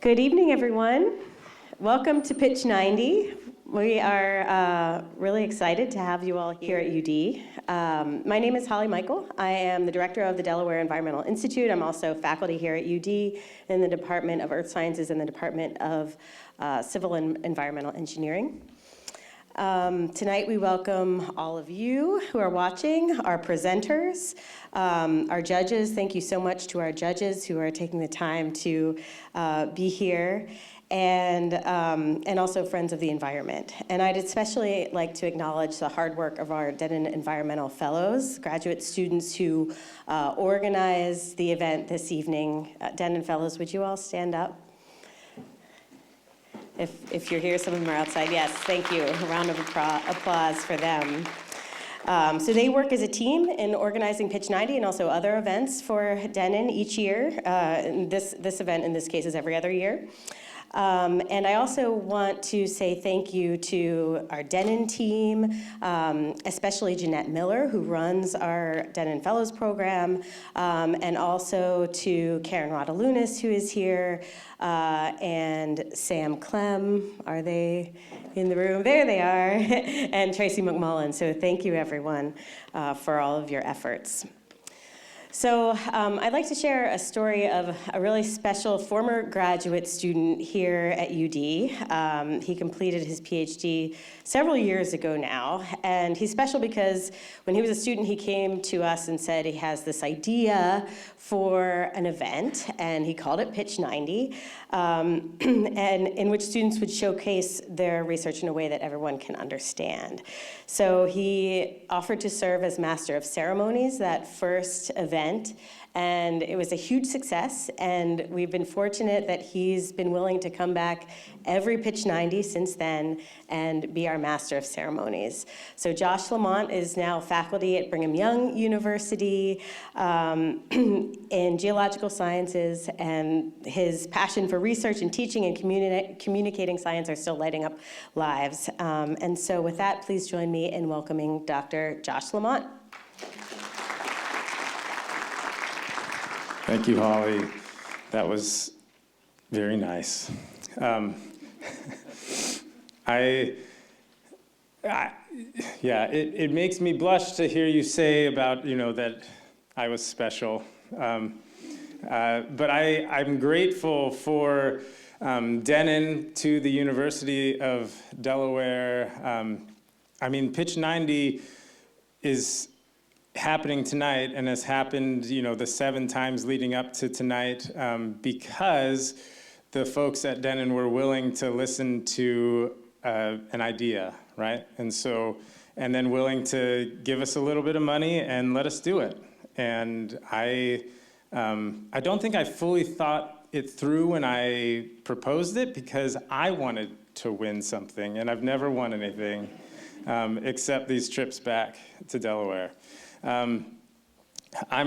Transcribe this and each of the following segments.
Good evening, everyone. Welcome to Pitch 90. We are really excited to have you all here at UD. My name is Holly Michael. I am the director of the Delaware Environmental Institute. I'm also faculty here at UD in the Department of Earth Sciences and the Department of Civil and Environmental Engineering. Tonight we welcome all of you who are watching, our presenters, our judges. Thank you so much to our judges who are taking the time to be here, and also friends of the environment. And I'd especially like to acknowledge the hard work of our DENIN environmental fellows, graduate students who organized the event this evening. DENIN fellows, would you all stand up? If you're here, some of them are outside. Yes, thank you. A round of applause for them. So they work as a team in organizing Pitch 90 and also other events for DENIN each year. This event, in this case, is every other year. And I also want to say thank you to our DENIN team, especially Jeanette Miller, who runs our DENIN Fellows Program, and also to Karen Rodalunas, who is here, and Sam Clem. Are they in the room? There they are, and Tracy McMullen. So thank you, everyone, for all of your efforts. So I'd like to share a story of a really special former graduate student here at UD. He completed his PhD several years ago now, and he's special because when he was a student, he came to us and said he has this idea for an event, and he called it Pitch 90, and in which students would showcase their research in a way that everyone can understand. So he offered to serve as Master of Ceremonies that first event, and it was a huge success, and we've been fortunate that he's been willing to come back every Pitch 90 since then and be our Master of Ceremonies. So Josh Lamont is now faculty at Brigham Young University in geological sciences, and his passion for research and teaching and communicating science are still lighting up lives. And so with that, please join me in welcoming Dr. Josh Lamont. Thank you, Holly. That was very nice. It makes me blush to hear you say about, that I was special. But I'm grateful for DENIN, to the University of Delaware. Pitch 90 is happening tonight and has happened, the 7 times leading up to tonight because the folks at DENIN were willing to listen to an idea, right? And then willing to give us a little bit of money and let us do it. And I don't think I fully thought it through when I proposed it, because I wanted to win something, and I've never won anything except these trips back to Delaware. I'm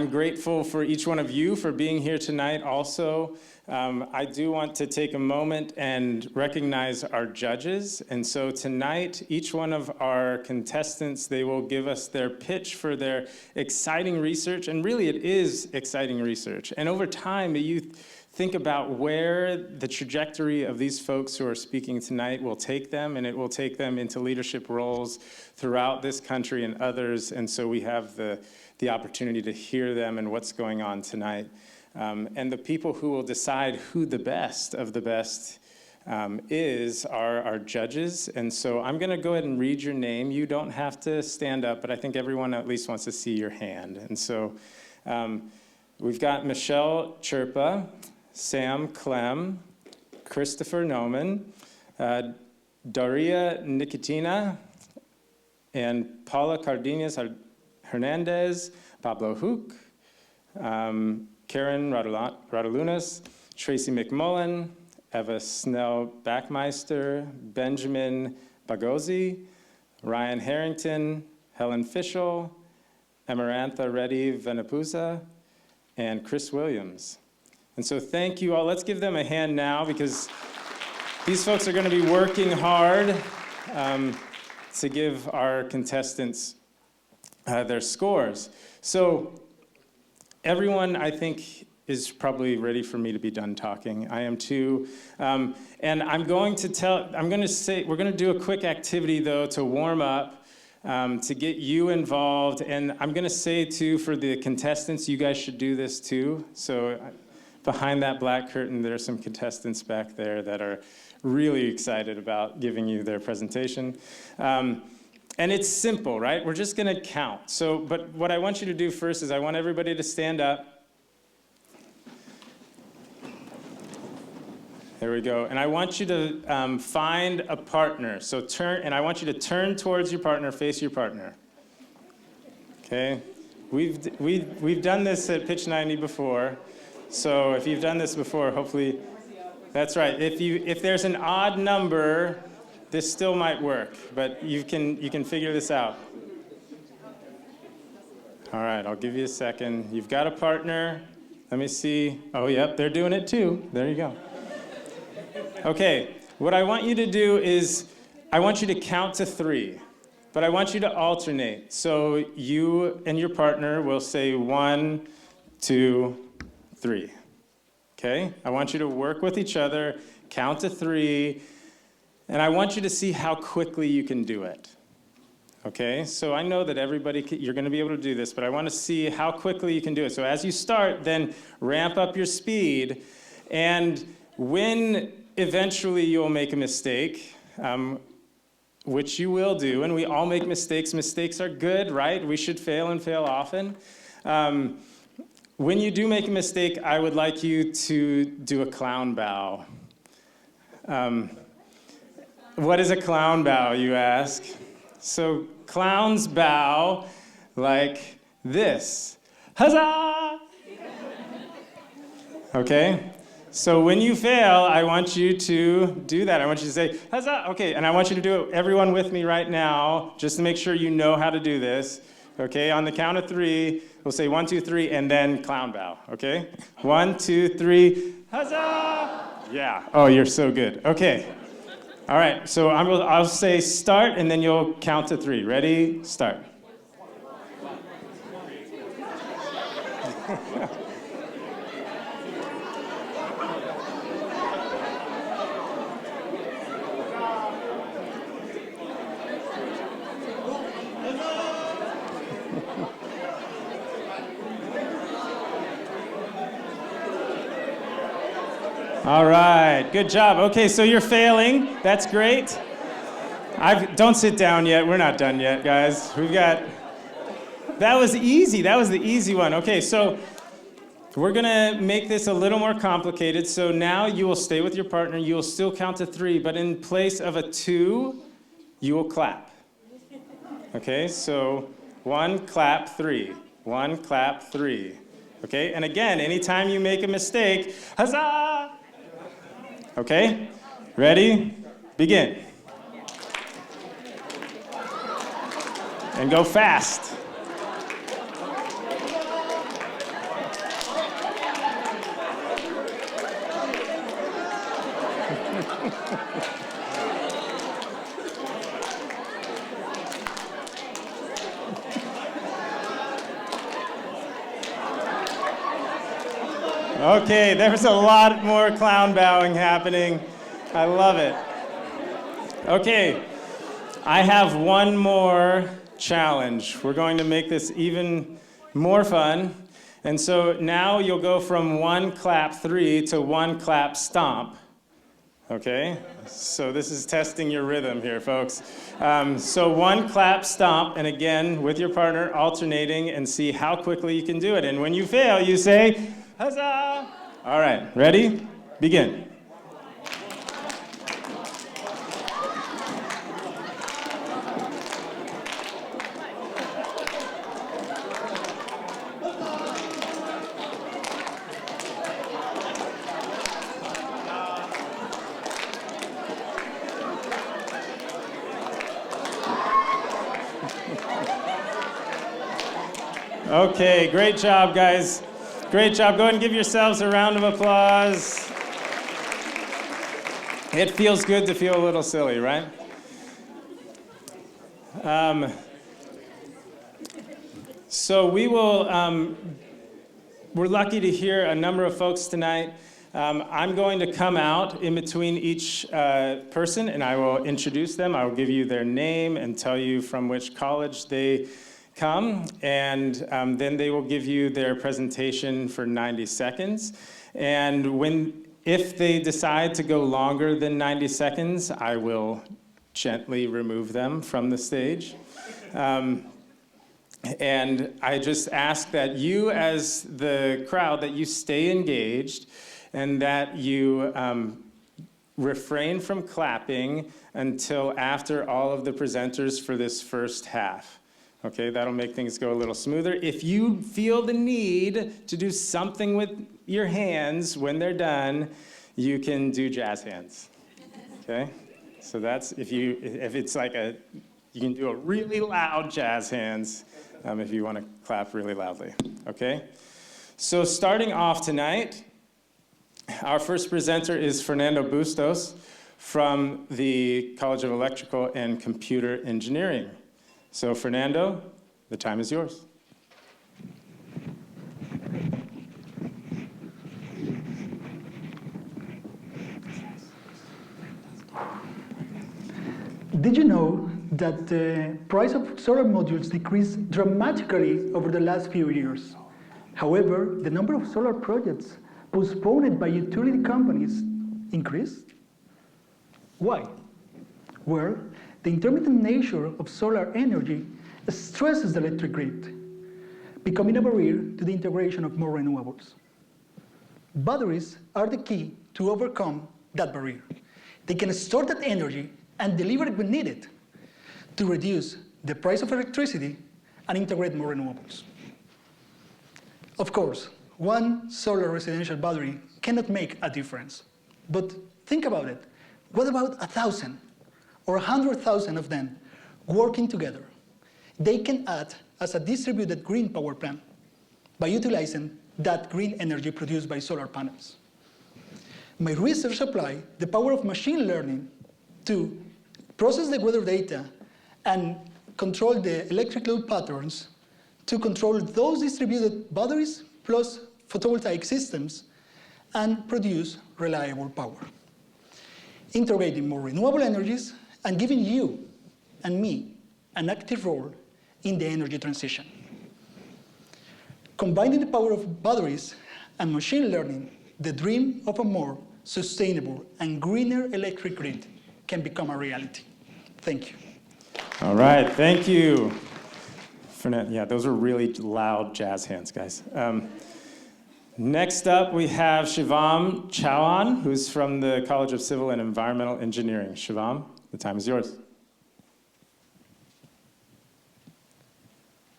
grateful for each one of you for being here tonight also. I do want to take a moment and recognize our judges. And so tonight, each one of our contestants, they will give us their pitch for their exciting research. And really, it is exciting research. And over time, you think about where the trajectory of these folks who are speaking tonight will take them, and it will take them into leadership roles throughout this country and others. And so we have the opportunity to hear them and what's going on tonight. And the people who will decide who the best of the best are our judges. And so I'm going to go ahead and read your name. You don't have to stand up, but I think everyone at least wants to see your hand. And so we've got Michelle Chirpa, Sam Clem, Christopher Noman, Daria Nicotina, and Paula Cardenas Hernandez, Pablo Huck, Karen Rodalunas, Tracy McMullen, Eva Snell-Backmeister, Benjamin Bagozzi, Ryan Harrington, Helen Fischel, Amarantha Reddy Venapusa, and Chris Williams. And so thank you all. Let's give them a hand now, because these folks are going to be working hard to give our contestants their scores. So everyone, I think, is probably ready for me to be done talking. I am too. And we're going to do a quick activity though to warm up, to get you involved. And I'm gonna say too, for the contestants, you guys should do this too. So behind that black curtain, there are some contestants back there that are really excited about giving you their presentation. And it's simple, right? We're just gonna count. But what I want you to do first is I want everybody to stand up. There we go. And I want you to find a partner. So I want you to turn towards your partner, face your partner. Okay? We've done this at Pitch 90 before. So if you've done this before, hopefully, that's right. If there's an odd number, this still might work, but you can figure this out. All right, I'll give you a second. You've got a partner. Let me see. Oh, yep, they're doing it too. There you go. Okay, what I want you to do is I want you to count to 3, but I want you to alternate. So you and your partner will say 1, 2, 3. Okay? I want you to work with each other, count to 3, and I want you to see how quickly you can do it. Okay? So I know that you're going to be able to do this, but I want to see how quickly you can do it. So as you start, then ramp up your speed, and when eventually you'll make a mistake, which you will do, and we all make mistakes. Mistakes are good, right? We should fail and fail often. When you do make a mistake, I would like you to do a clown bow. What is a clown bow, you ask? So clowns bow like this. Huzzah! Okay? So when you fail, I want you to do that. I want you to say, huzzah! Okay, and I want you to do it, everyone with me right now, just to make sure you know how to do this. Okay, on the count of 3, we'll say 1, 2, 3, and then clown bow, okay? 1, 2, 3, huzzah! Yeah, oh, you're so good. Okay, all right, so I'll say start, and then you'll count to 3. Ready, start. All right, good job. Okay, so you're failing. That's great. Don't sit down yet. We're not done yet, guys. That was easy. That was the easy one. Okay, so we're gonna make this a little more complicated. So now you will stay with your partner. You will still count to 3, but in place of a 2, you will clap. Okay, so 1, clap, 3. 1, clap, 3. Okay, and again, anytime you make a mistake, huzzah! Okay, ready? Begin. And go fast. Okay, there's a lot more clown bowing happening. I love it. Okay, I have one more challenge. We're going to make this even more fun. And so now you'll go from 1 clap 3 to 1 clap stomp. Okay, so this is testing your rhythm here, folks. So 1 clap stomp, and again, with your partner, alternating, and see how quickly you can do it. And when you fail, you say, huzzah! All right, ready? Begin. Okay, great job, guys. Great job. Go ahead and give yourselves a round of applause. It feels good to feel a little silly, right? So we will we're lucky to hear a number of folks tonight. I'm going to come out in between each person, and I will introduce them. I will give you their name and tell you from which college they come, and then they will give you their presentation for 90 seconds. And if they decide to go longer than 90 seconds, I will gently remove them from the stage. And I just ask that you, as the crowd, that you stay engaged and that you refrain from clapping until after all of the presenters for this first half. Okay, that'll make things go a little smoother. If you feel the need to do something with your hands when they're done, you can do jazz hands. Okay? So that's, if it's like you can do a really loud jazz hands if you want to clap really loudly. Okay? So starting off tonight, our first presenter is Fernando Bustos from the College of Electrical and Computer Engineering. So Fernando, the time is yours. Did you know that the price of solar modules decreased dramatically over the last few years? However, the number of solar projects postponed by utility companies increased. Why? Well, the intermittent nature of solar energy stresses the electric grid, becoming a barrier to the integration of more renewables. Batteries are the key to overcome that barrier. They can store that energy and deliver it when needed to reduce the price of electricity and integrate more renewables. Of course, one solar residential battery cannot make a difference. But think about it. What about 1,000 or 100,000 of them working together? They can act as a distributed green power plant by utilizing that green energy produced by solar panels. My research applied the power of machine learning to process the weather data and control the electric load patterns to control those distributed batteries plus photovoltaic systems and produce reliable power, integrating more renewable energies and giving you and me an active role in the energy transition. Combining the power of batteries and machine learning, the dream of a more sustainable and greener electric grid can become a reality. Thank you. All right, thank you. Yeah, those were really loud jazz hands, guys. Next up, we have Shivam Chauhan, who's from the College of Civil and Environmental Engineering. Shivam, the time is yours.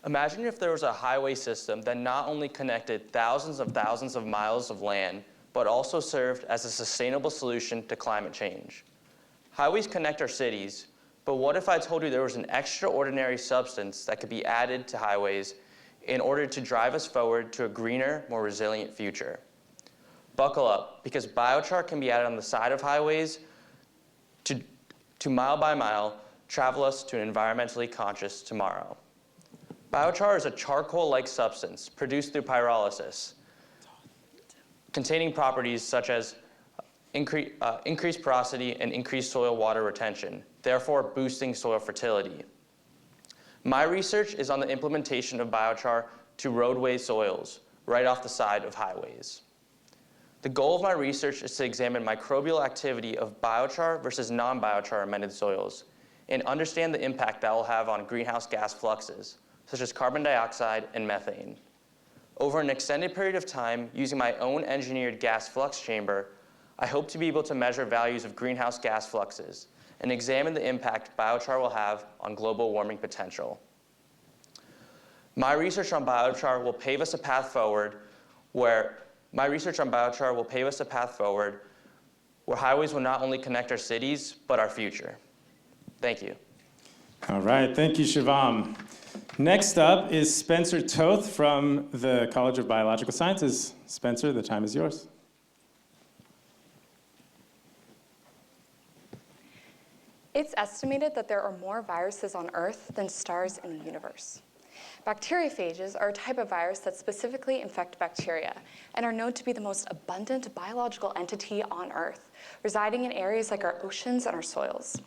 Imagine if there was a highway system that not only connected thousands of miles of land, but also served as a sustainable solution to climate change. Highways connect our cities, but what if I told you there was an extraordinary substance that could be added to highways in order to drive us forward to a greener, more resilient future? Buckle up, because biochar can be added on the side of highways to mile by mile travel us to an environmentally conscious tomorrow. Biochar is a charcoal-like substance produced through pyrolysis, containing properties such as increased porosity and increased soil water retention, therefore boosting soil fertility. My research is on the implementation of biochar to roadway soils, right off the side of highways. The goal of my research is to examine microbial activity of biochar versus non-biochar amended soils and understand the impact that will have on greenhouse gas fluxes, such as carbon dioxide and methane. Over an extended period of time, using my own engineered gas flux chamber, I hope to be able to measure values of greenhouse gas fluxes and examine the impact biochar will have on global warming potential. My research on biochar will pave us a path forward where highways will not only connect our cities, but our future. Thank you. All right, thank you, Shivam. Next up is Spencer Toth from the College of Biological Sciences. Spencer, the time is yours. It's estimated that there are more viruses on Earth than stars in the universe. Bacteriophages are a type of virus that specifically infect bacteria and are known to be the most abundant biological entity on Earth, residing in areas like our oceans and our soils.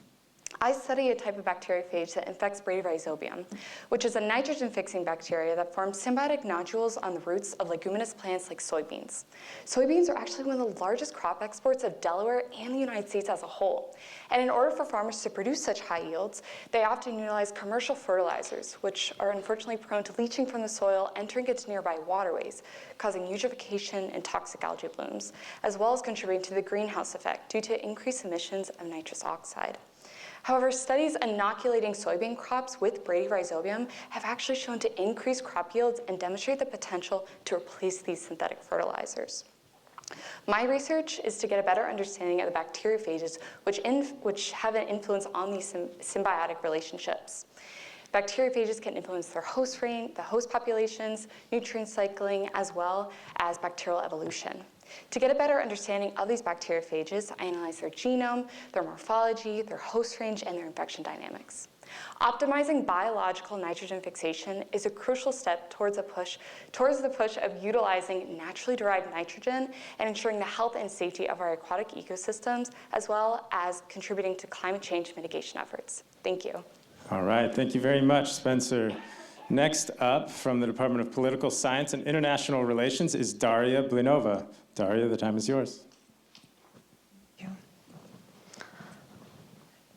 I study a type of bacteriophage that infects Bradyrhizobium, which is a nitrogen-fixing bacteria that forms symbiotic nodules on the roots of leguminous plants like soybeans. Soybeans are actually one of the largest crop exports of Delaware and the United States as a whole. And in order for farmers to produce such high yields, they often utilize commercial fertilizers, which are unfortunately prone to leaching from the soil, entering into nearby waterways, causing eutrophication and toxic algae blooms, as well as contributing to the greenhouse effect due to increased emissions of nitrous oxide. However, studies inoculating soybean crops with Bradyrhizobium have actually shown to increase crop yields and demonstrate the potential to replace these synthetic fertilizers. My research is to get a better understanding of the bacteriophages which have an influence on these symbiotic relationships. Bacteriophages can influence their host range, the host populations, nutrient cycling, as well as bacterial evolution. To get a better understanding of these bacteriophages, I analyze their genome, their morphology, their host range, and their infection dynamics. Optimizing biological nitrogen fixation is a crucial step towards the push of utilizing naturally derived nitrogen and ensuring the health and safety of our aquatic ecosystems, as well as contributing to climate change mitigation efforts. Thank you. All right, thank you very much, Spencer. Next up, from the Department of Political Science and International Relations, is Daria Blinova. Daria, the time is yours. Thank you.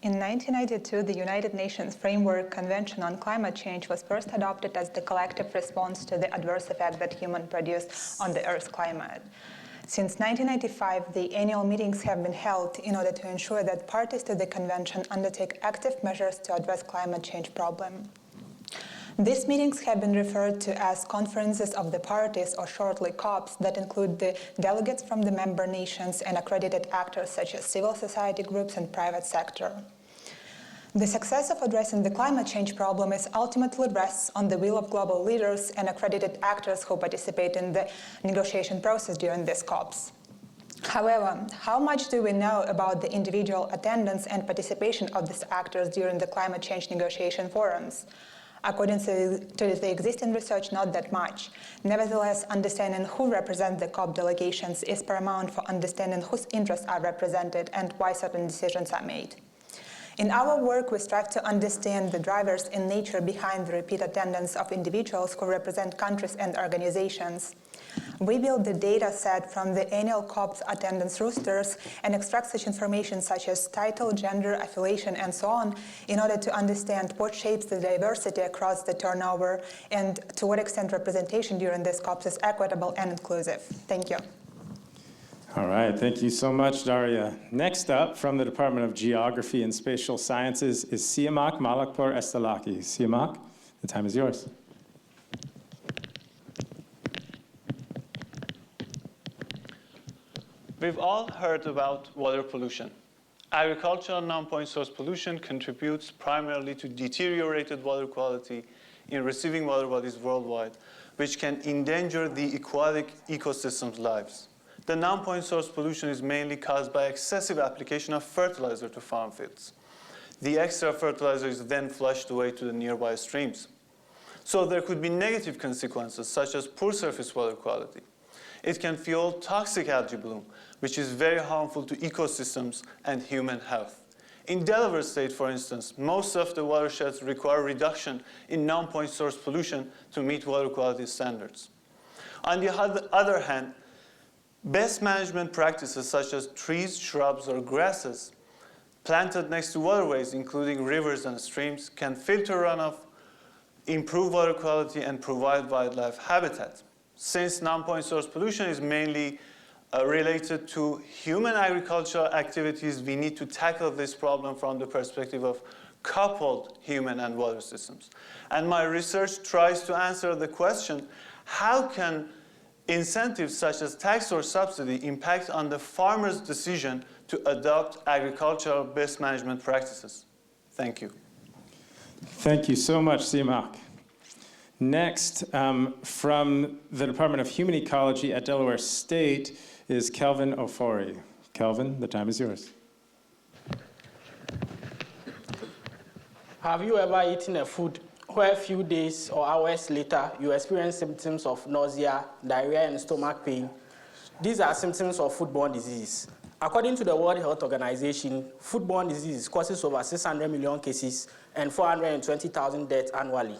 In 1992, the United Nations Framework Convention on Climate Change was first adopted as the collective response to the adverse effect that humans produce on the Earth's climate. Since 1995, the annual meetings have been held in order to ensure that parties to the convention undertake active measures to address climate change problem. These meetings have been referred to as conferences of the parties, or shortly COPs, that include the delegates from the member nations and accredited actors such as civil society groups and private sector. The success of addressing the climate change problem is ultimately rests on the will of global leaders and accredited actors who participate in the negotiation process during these COPs. However, how much do we know about the individual attendance and participation of these actors during the climate change negotiation forums? According to the existing research, not that much. Nevertheless, understanding who represents the COP delegations is paramount for understanding whose interests are represented and why certain decisions are made. In our work, we strive to understand the drivers in nature behind the repeat attendance of individuals who represent countries and organizations. We build the data set from the annual COP's attendance rosters and extract such information such as title, gender, affiliation, and so on in order to understand what shapes the diversity across the turnover and to what extent representation during these COPs is equitable and inclusive. Thank you. All right, thank you so much, Daria. Next up, from the Department of Geography and Spatial Sciences, is Siamak Malakpour Estelaki. Siamak, the time is yours. We've all heard about water pollution. Agricultural non-point source pollution contributes primarily to deteriorated water quality in receiving water bodies worldwide, which can endanger the aquatic ecosystem's lives. The non-point source pollution is mainly caused by excessive application of fertilizer to farm fields. The extra fertilizer is then flushed away to the nearby streams. So there could be negative consequences, such as poor surface water quality. It can fuel toxic algae bloom, which is very harmful to ecosystems and human health. In Delaware State, for instance, most of the watersheds require reduction in non-point source pollution to meet water quality standards. On the other hand, best management practices such as trees, shrubs, or grasses planted next to waterways, including rivers and streams, can filter runoff, improve water quality, and provide wildlife habitat. Since non-point source pollution is mainly related to human agricultural activities, we need to tackle this problem from the perspective of coupled human and water systems. And my research tries to answer the question, how can incentives such as tax or subsidy impact on the farmer's decision to adopt agricultural best management practices? Thank you. Thank you so much, Siamak. Next, from the Department of Human Ecology at Delaware State is Kelvin Ofori. Kelvin, the time is yours. Have you ever eaten a food where a few days or hours later you experience symptoms of nausea, diarrhea, and stomach pain. These are symptoms of foodborne disease. According to the World Health Organization, foodborne disease causes over 600 million cases and 420,000 deaths annually.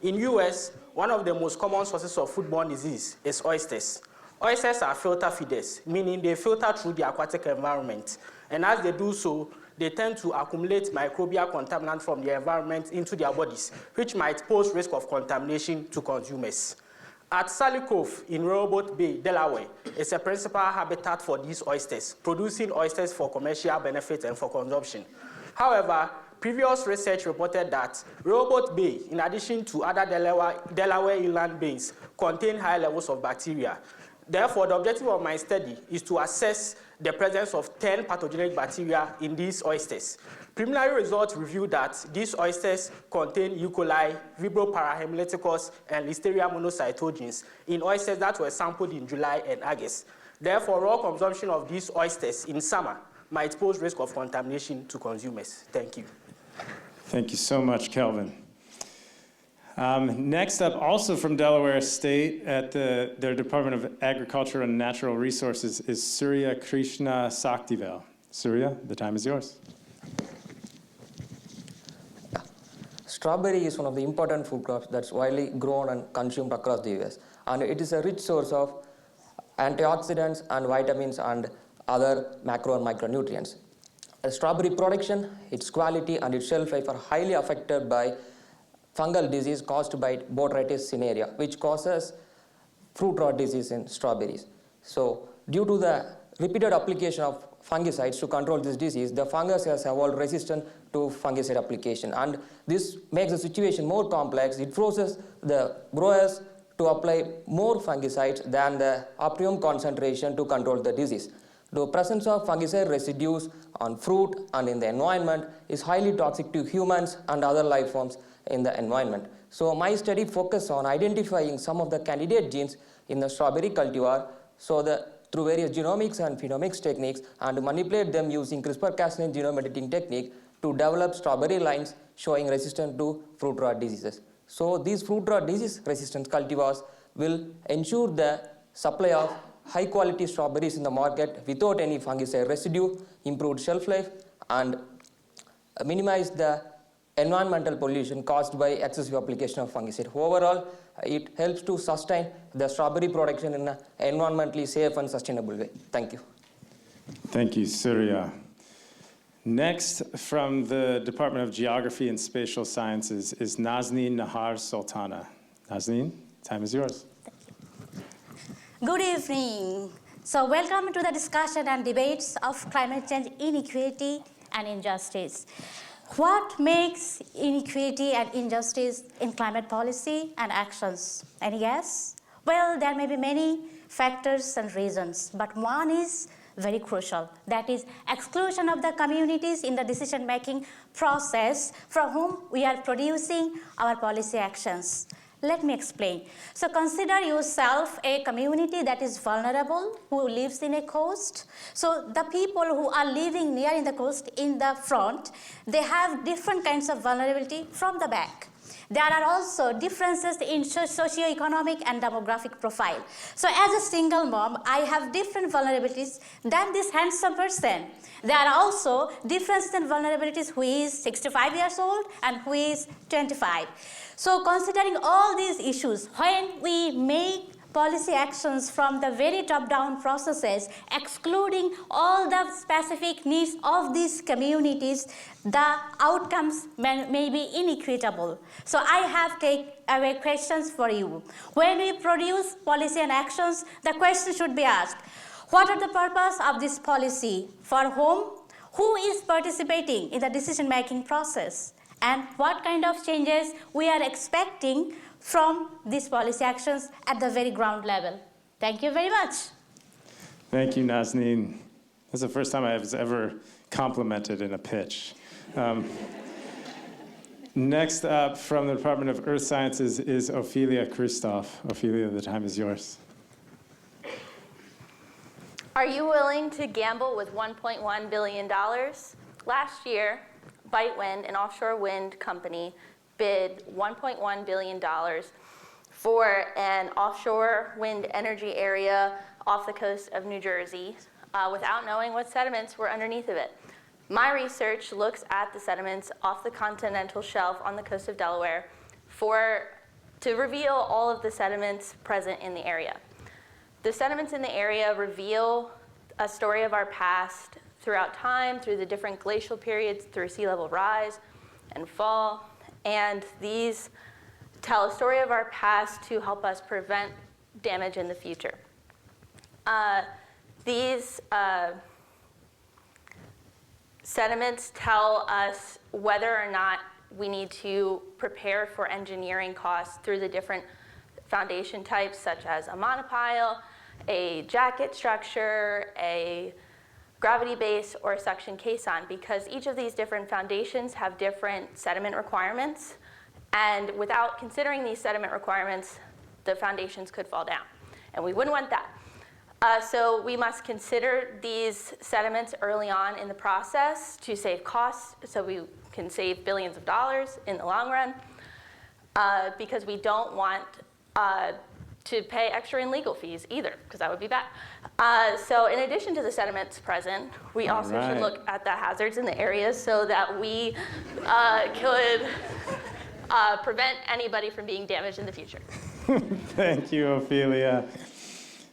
In US, one of the most common sources of foodborne disease is oysters. Oysters are filter feeders, meaning they filter through the aquatic environment. And as they do so, they tend to accumulate microbial contaminants from the environment into their bodies, which might pose risk of contamination to consumers. At Sally Cove in Rehoboth Bay, Delaware, is a principal habitat for these oysters, producing oysters for commercial benefit and for consumption. However, previous research reported that Rehoboth Bay, in addition to other Delaware inland bays, contain high levels of bacteria. Therefore, the objective of my study is to assess the presence of 10 pathogenic bacteria in these oysters. Preliminary results reveal that these oysters contain E. coli, Vibrio parahemolyticus, and Listeria monocytogenes in oysters that were sampled in July and August. Therefore, raw consumption of these oysters in summer might pose risk of contamination to consumers. Thank you. Thank you so much, Kelvin. Next up, also from Delaware State at their Department of Agriculture and Natural Resources is Surya Krishna Saktivel. Surya, the time is yours. Strawberry is one of the important food crops that's widely grown and consumed across the US. And it is a rich source of antioxidants and vitamins and other macro and micronutrients. Strawberry production, its quality and its shelf life are highly affected by fungal disease caused by Botrytis cinerea, which causes fruit rot disease in strawberries. So due to the repeated application of fungicides to control this disease, the fungus has evolved resistant to fungicide application. And this makes the situation more complex. It forces the growers to apply more fungicides than the optimum concentration to control the disease. The presence of fungicide residues on fruit and in the environment is highly toxic to humans and other life forms in the environment. So my study focused on identifying some of the candidate genes in the strawberry cultivar so that through various genomics and phenomics techniques and manipulate them using CRISPR-Cas9 genome editing technique to develop strawberry lines showing resistance to fruit rot diseases. So these fruit rot disease resistant cultivars will ensure the supply of high quality strawberries in the market without any fungicide residue, improved shelf life, and minimize the environmental pollution caused by excessive application of fungicide. Overall, it helps to sustain the strawberry production in an environmentally safe and sustainable way. Thank you. Thank you, Surya. Next, from the Department of Geography and Spatial Sciences is Nazneen Nahar Sultana. Nazneen, time is yours. Good evening. So welcome to the discussion and debates of climate change inequality and injustice. What makes inequality and injustice in climate policy and actions? Any guess? Well, there may be many factors and reasons, but one is very crucial. That is exclusion of the communities in the decision-making process from whom we are producing our policy actions. Let me explain. So consider yourself a community that is vulnerable, who lives in a coast. So the people who are living near in the coast in the front, they have different kinds of vulnerability from the back. There are also differences in socioeconomic and demographic profile. So as a single mom, I have different vulnerabilities than this handsome person. There are also differences in vulnerabilities who is 65 years old and who is 25. So considering all these issues, when we make policy actions from the very top-down processes, excluding all the specific needs of these communities, the outcomes may be inequitable. So I have taken questions for you. When we produce policy and actions, the question should be asked, what are the purpose of this policy? For whom? Who is participating in the decision-making process? And what kind of changes we are expecting from these policy actions at the very ground level. Thank you very much. Thank you, Nazneen. That's the first time I was ever complimented in a pitch. Next up from the Department of Earth Sciences is Ophelia Christoph. Ophelia, the time is yours. Are you willing to gamble with $1.1 billion? Last year, Bite Wind, an offshore wind company, bid $1.1 billion for an offshore wind energy area off the coast of New Jersey without knowing what sediments were underneath of it. My research looks at the sediments off the continental shelf on the coast of Delaware to reveal all of the sediments present in the area. The sediments in the area reveal a story of our past throughout time, through the different glacial periods, through sea level rise and fall, and these tell a story of our past to help us prevent damage in the future. These sediments tell us whether or not we need to prepare for engineering costs through the different foundation types, such as a monopile, a jacket structure, a gravity base, or a suction caisson, because each of these different foundations have different sediment requirements. And without considering these sediment requirements, the foundations could fall down. And we wouldn't want that. So we must consider these sediments early on in the process to save costs, so we can save billions of dollars in the long run, because we don't want to pay extra in legal fees either, because that would be bad. So in addition to the sediments present, we also should look at the hazards in the area so that we could prevent anybody from being damaged in the future. Thank you, Ophelia.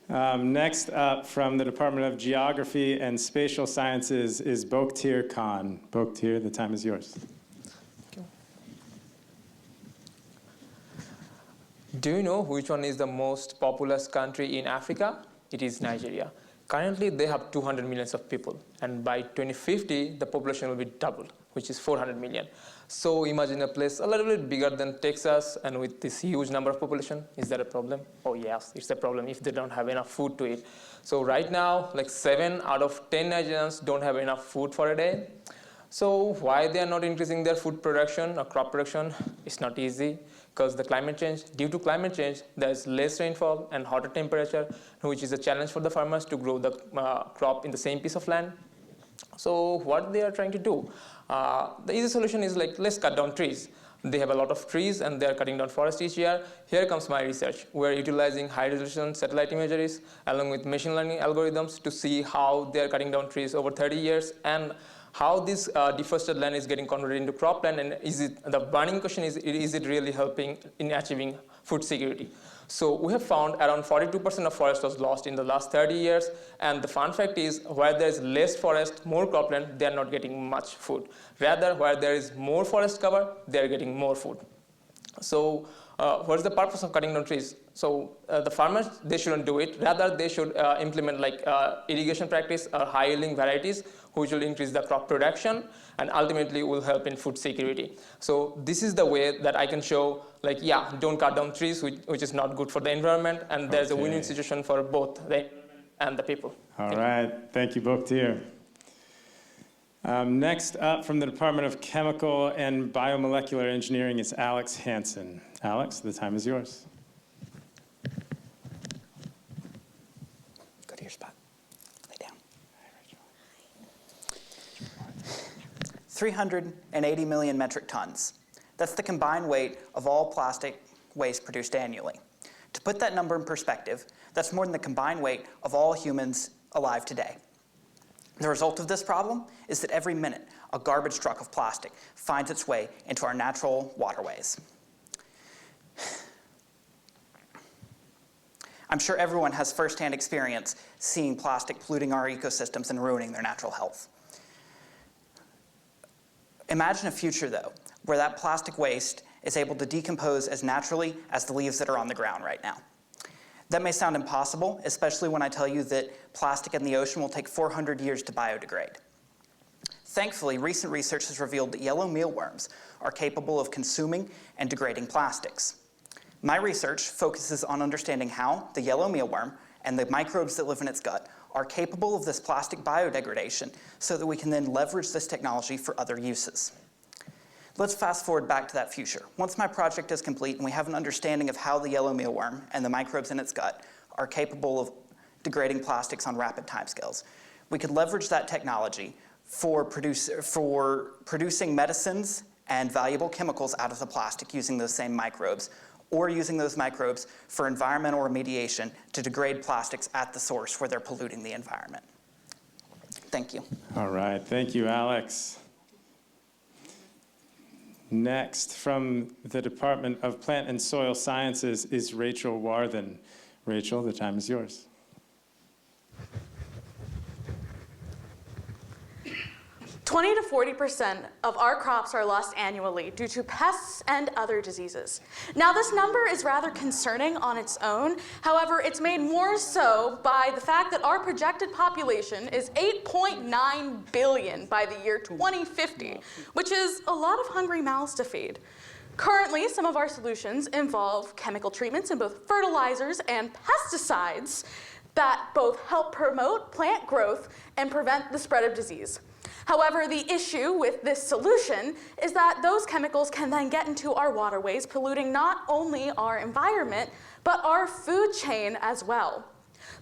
Next up from the Department of Geography and Spatial Sciences is Bokhtir Khan. Bokhtir, the time is yours. Do you know which one is the most populous country in Africa? It is Nigeria. Currently, they have 200 million of people, and by 2050, the population will be doubled, which is 400 million. So imagine a place a little bit bigger than Texas, and with this huge number of population. Is that a problem? Oh yes, it's a problem if they don't have enough food to eat. So right now, like 7 out of 10 Nigerians don't have enough food for a day. So why they are not increasing their food production or crop production? It's not easy, because due to climate change, there's less rainfall and hotter temperature, which is a challenge for the farmers to grow the crop in the same piece of land. So what they are trying to do? The easy solution is like, let's cut down trees. They have a lot of trees and they are cutting down forest each year. Here comes my research. We're utilizing high-resolution satellite imageries along with machine learning algorithms to see how they're cutting down trees over 30 years and how this deforested land is getting converted into cropland, and the burning question is it really helping in achieving food security? So we have found around 42% of forest was lost in the last 30 years, and the fun fact is where there is less forest, more cropland, they are not getting much food. Rather, where there is more forest cover, they are getting more food. So what is the purpose of cutting down trees? So the farmers, they shouldn't do it. Rather, they should implement like irrigation practice or high-yielding varieties, which will increase the crop production and ultimately will help in food security. So this is the way that I can show, like, yeah, don't cut down trees, which is not good for the environment, and there's a win-win situation for both the environment and the people. All right, thank you, Bokhtir. Next up from the Department of Chemical and Biomolecular Engineering is Alex Hansen. Alex, the time is yours. Go to your spot. Lay down. 380 million metric tons. That's the combined weight of all plastic waste produced annually. To put that number in perspective, that's more than the combined weight of all humans alive today. The result of this problem is that every minute, a garbage truck of plastic finds its way into our natural waterways. I'm sure everyone has firsthand experience seeing plastic polluting our ecosystems and ruining their natural health. Imagine a future, though, where that plastic waste is able to decompose as naturally as the leaves that are on the ground right now. That may sound impossible, especially when I tell you that plastic in the ocean will take 400 years to biodegrade. Thankfully, recent research has revealed that yellow mealworms are capable of consuming and degrading plastics. My research focuses on understanding how the yellow mealworm and the microbes that live in its gut are capable of this plastic biodegradation so that we can then leverage this technology for other uses. Let's fast forward back to that future. Once my project is complete and we have an understanding of how the yellow mealworm and the microbes in its gut are capable of degrading plastics on rapid timescales, we could leverage that technology for producing medicines and valuable chemicals out of the plastic using those same microbes, or using those microbes for environmental remediation to degrade plastics at the source where they're polluting the environment. Thank you. All right, thank you, Alex. Next, from the Department of Plant and Soil Sciences is Rachel Warthen. Rachel, the time is yours. 20 to 40% of our crops are lost annually due to pests and other diseases. Now, this number is rather concerning on its own. However, it's made more so by the fact that our projected population is 8.9 billion by the year 2050, which is a lot of hungry mouths to feed. Currently, some of our solutions involve chemical treatments in both fertilizers and pesticides that both help promote plant growth and prevent the spread of disease. However, the issue with this solution is that those chemicals can then get into our waterways, polluting not only our environment, but our food chain as well.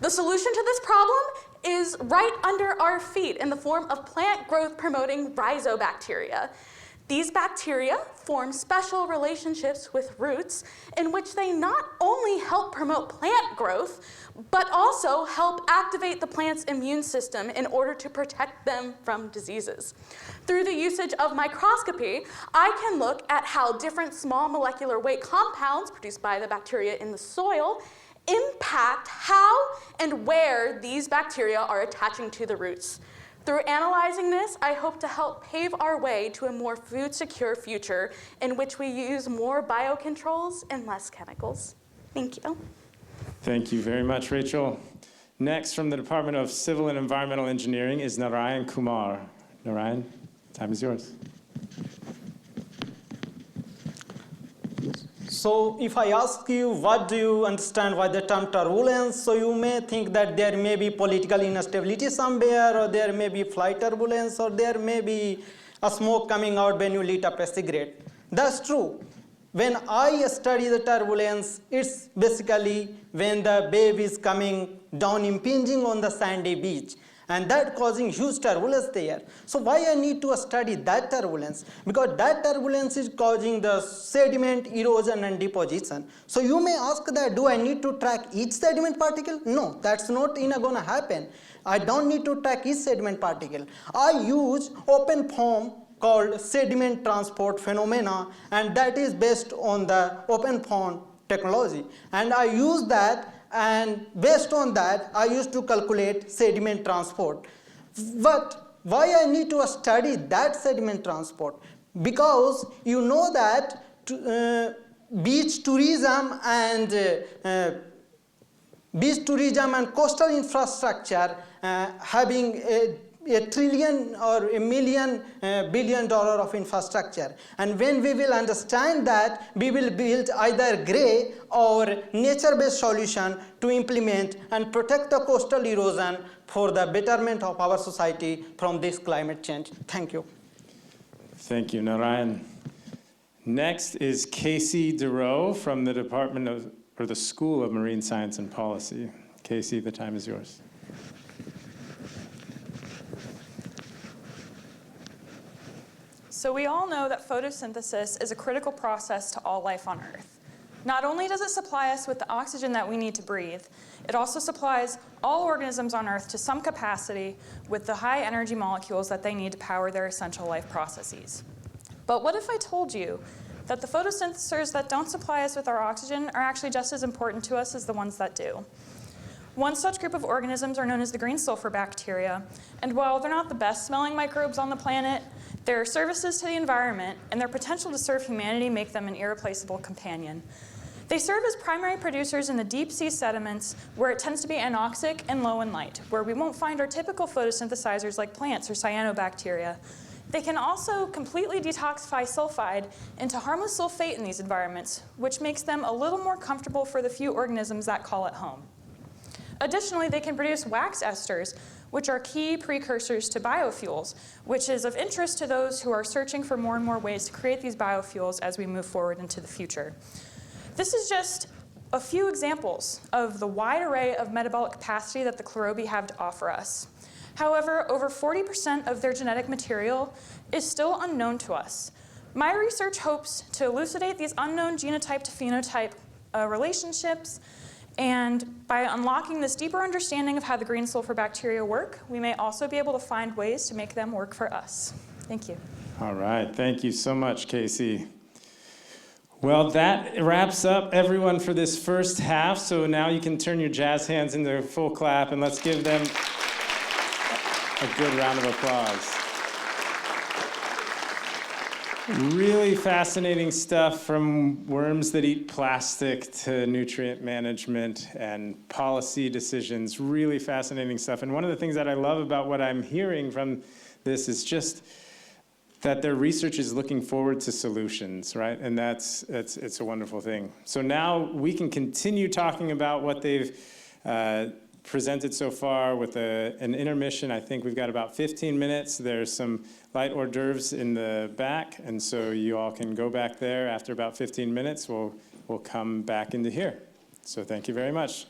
The solution to this problem is right under our feet in the form of plant growth promoting rhizobacteria. These bacteria form special relationships with roots in which they not only help promote plant growth, but also help activate the plant's immune system in order to protect them from diseases. Through the usage of microscopy, I can look at how different small molecular weight compounds produced by the bacteria in the soil impact how and where these bacteria are attaching to the roots. Through analyzing this, I hope to help pave our way to a more food-secure future in which we use more biocontrols and less chemicals. Thank you. Thank you very much, Rachel. Next, from the Department of Civil and Environmental Engineering is Narayan Kumar. Narayan, time is yours. So if I ask you, what do you understand by the term turbulence? So you may think that there may be political instability somewhere, or there may be flight turbulence, or there may be a smoke coming out when you lit up a cigarette. That's true. When I study the turbulence, it's basically when the wave is coming down, impinging on the sandy beach, and that causing huge turbulence there. So why I need to study that turbulence? Because that turbulence is causing the sediment, erosion, and deposition. So you may ask that, do I need to track each sediment particle? No, that's not going to happen. I don't need to track each sediment particle. I use open form called sediment transport phenomena, and that is based on the open form technology. And I use that, and based on that, I used to calculate sediment transport. But why I need to study that sediment transport? Because you know that beach tourism and coastal infrastructure having a trillion or a million billion dollar of infrastructure. And when we will understand that, we will build either gray or nature-based solution to implement and protect the coastal erosion for the betterment of our society from this climate change. Thank you. Thank you, Narayan. Next is Casey DeRoe from the the School of Marine Science and Policy. Casey, the time is yours. So we all know that photosynthesis is a critical process to all life on Earth. Not only does it supply us with the oxygen that we need to breathe, it also supplies all organisms on Earth to some capacity with the high energy molecules that they need to power their essential life processes. But what if I told you that the photosynthesers that don't supply us with our oxygen are actually just as important to us as the ones that do? One such group of organisms are known as the green sulfur bacteria, and while they're not the best smelling microbes on the planet, their services to the environment and their potential to serve humanity make them an irreplaceable companion. They serve as primary producers in the deep sea sediments where it tends to be anoxic and low in light, where we won't find our typical photosynthesizers like plants or cyanobacteria. They can also completely detoxify sulfide into harmless sulfate in these environments, which makes them a little more comfortable for the few organisms that call it home. Additionally, they can produce wax esters, which are key precursors to biofuels, which is of interest to those who are searching for more and more ways to create these biofuels as we move forward into the future. This is just a few examples of the wide array of metabolic capacity that the chlorobi have to offer us. However, over 40% of their genetic material is still unknown to us. My research hopes to elucidate these unknown genotype to phenotype relationships, and by unlocking this deeper understanding of how the green sulfur bacteria work, we may also be able to find ways to make them work for us. Thank you. All right, thank you so much, Casey. Well, that wraps up everyone for this first half, so now you can turn your jazz hands into a full clap, and let's give them a good round of applause. Really fascinating stuff, from worms that eat plastic to nutrient management and policy decisions. Really fascinating stuff. And one of the things that I love about what I'm hearing from this is just that their research is looking forward to solutions, right? And it's a wonderful thing. So now we can continue talking about what they've presented so far with an intermission. I think we've got about 15 minutes. There's some light hors d'oeuvres in the back, and so you all can go back there. After about 15 minutes, we'll come back into here. So thank you very much.